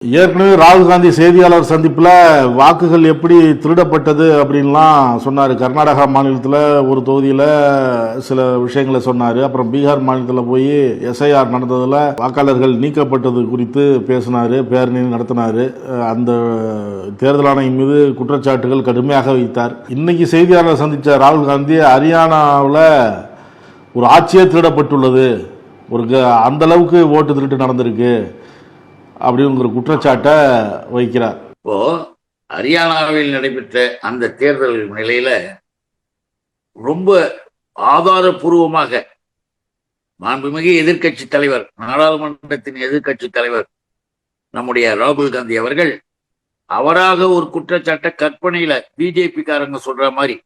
ஏற்கனவே ராகுல் காந்தி செய்தியாளர் சந்திப்பில் வாக்குகள் எப்படி திருடப்பட்டது அப்படின்லாம் சொன்னார். கர்நாடகா மாநிலத்தில் ஒரு தொகுதியில் சில விஷயங்களை சொன்னார். அப்புறம் பீகார் மாநிலத்தில் போய் எஸ்ஐஆர் நடந்ததில் வாக்காளர்கள் நீக்கப்பட்டது குறித்து பேசினார், பேரணி நடத்தினார். அந்த தேர்தல் ஆணையம் மீது குற்றச்சாட்டுகள் கடுமையாக வைத்தார். இன்னைக்கு செய்தியாளர் சந்தித்த ராகுல் காந்தி ஹரியானாவில் ஒரு ஆட்சியே திருடப்பட்டுள்ளது, ஒரு அந்த அளவுக்கு ஓட்டு திருட்டு நடந்திருக்கு அப்படிங்கிற குற்றச்சாட்டை வைக்கிறார். இப்போ ஹரியானாவில் நடைபெற்ற அந்த தேர்தல் நிலையில ரொம்ப ஆதாரபூர்வமாக மாண்புமிகு எதிர்கட்சி தலைவர், நாடாளுமன்றத்தின் எதிர்கட்சி தலைவர் நம்முடைய ராகுல் காந்தி அவர்கள் அவராக ஒரு குற்றச்சாட்டை கற்பனையில பிஜேபி காரங்க சொல்ற மாதிரி,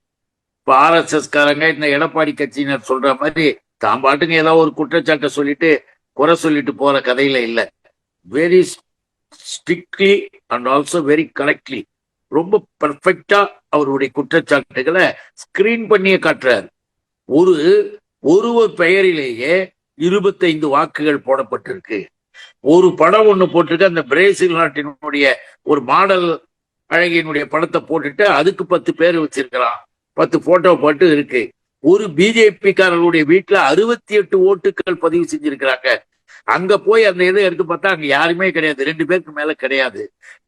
இப்ப RSS காரங்க இந்த எடப்பாடி கட்சியினர் சொல்ற மாதிரி தான் பாட்டுங்க ஏதாவது ஒரு குற்றச்சாட்டை சொல்லிட்டு குறை சொல்லிட்டு போற கதையில இல்லை. Very strictly and also very correctly, ரொம்ப பர்ஃபெக்டா அவருடைய குற்றச்சாட்டுகளை ஸ்கிரீன் பண்ணியே காட்டுறாரு. ஒருவர் பெயரிலேயே 25 வாக்குகள் போடப்பட்டிருக்கு. ஒரு படம் ஒண்ணு போட்டிருக்கு, அந்த பிரேசில் நாட்டினுடைய ஒரு மாடல் அழகியினுடைய படத்தை போட்டுட்டு அதுக்கு 10 பேர் வச்சிருக்கிறான், 10 போட்டோ போட்டு இருக்கு. ஒரு பிஜேபி காரர்களுடைய வீட்டுல 68 ஓட்டுகள் பதிவு செஞ்சிருக்கிறாங்க. அங்க போய் அந்த இதை எடுத்து பார்த்தா அங்க யாருமே கிடையாது, 2 பேருக்கு மேல கிடையாது.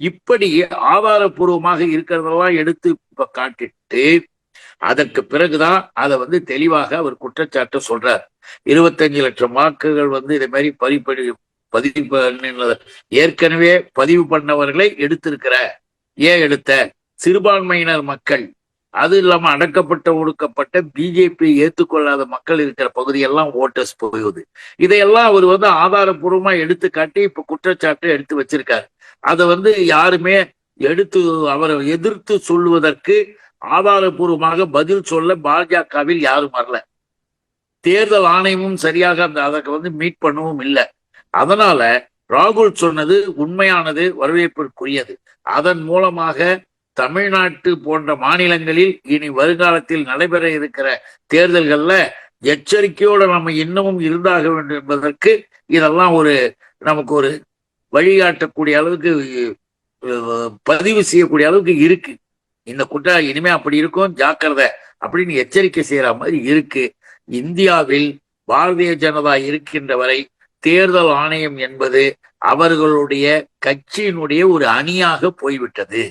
இப்படி ஆதாரபூர்வமாக இருக்கிறதெல்லாம் எடுத்து இப்ப காட்டிட்டு அதற்கு பிறகுதான் அதை தெளிவாக அவர் குற்றச்சாட்டு சொல்றார். 25 லட்சம் வாக்குகள் இதே மாதிரி பதிவு ஏற்கனவே பதிவு பண்ணவர்களை எடுத்திருக்கிற, ஏன் எடுத்த சிறுபான்மையினர் மக்கள், அது இல்லாம அடக்கப்பட்ட ஒடுக்கப்பட்ட பிஜேபி ஏற்றுக்கொள்ளாத மக்கள் இருக்கிற பகுதியெல்லாம் ஓட்டர்ஸ் போகுது. இதையெல்லாம் அவர் ஆதாரபூர்வமா எடுத்து காட்டி இப்ப குற்றச்சாட்டு எடுத்து வச்சிருக்காரு. அதை யாருமே எடுத்து அவரை எதிர்த்து சொல்வதற்கு ஆதாரபூர்வமாக பதில் சொல்ல பாஜகவில் யாரும் வரல. தேர்தல் ஆணையமும் சரியாக அதற்கு மீட் பண்ணவும் இல்லை. அதனால ராகுல் சொன்னது உண்மையானது, வரவேற்பிற்குரியது. அதன் மூலமாக தமிழ்நாட்டு போன்ற மாநிலங்களில் இனி வருங்காலத்தில் நடைபெற இருக்கிற தேர்தல்கள்ல எச்சரிக்கையோடு நம்ம இன்னமும் இருந்தாக வேண்டும் என்பதற்கு இதெல்லாம் நமக்கு ஒரு வழிகாட்டக்கூடிய அளவுக்கு, பதிவு செய்யக்கூடிய அளவுக்கு இருக்கு. இந்த குற்றம் இனிமே அப்படி இருக்கும், ஜாக்கிரதை அப்படின்னு எச்சரிக்கை செய்யற மாதிரி இருக்கு. இந்தியாவில் பாரதிய ஜனதா இருக்கின்ற வரை தேர்தல் ஆணையம் என்பது அவர்களுடைய கட்சியினுடைய ஒரு அணியாக போய்விட்டது.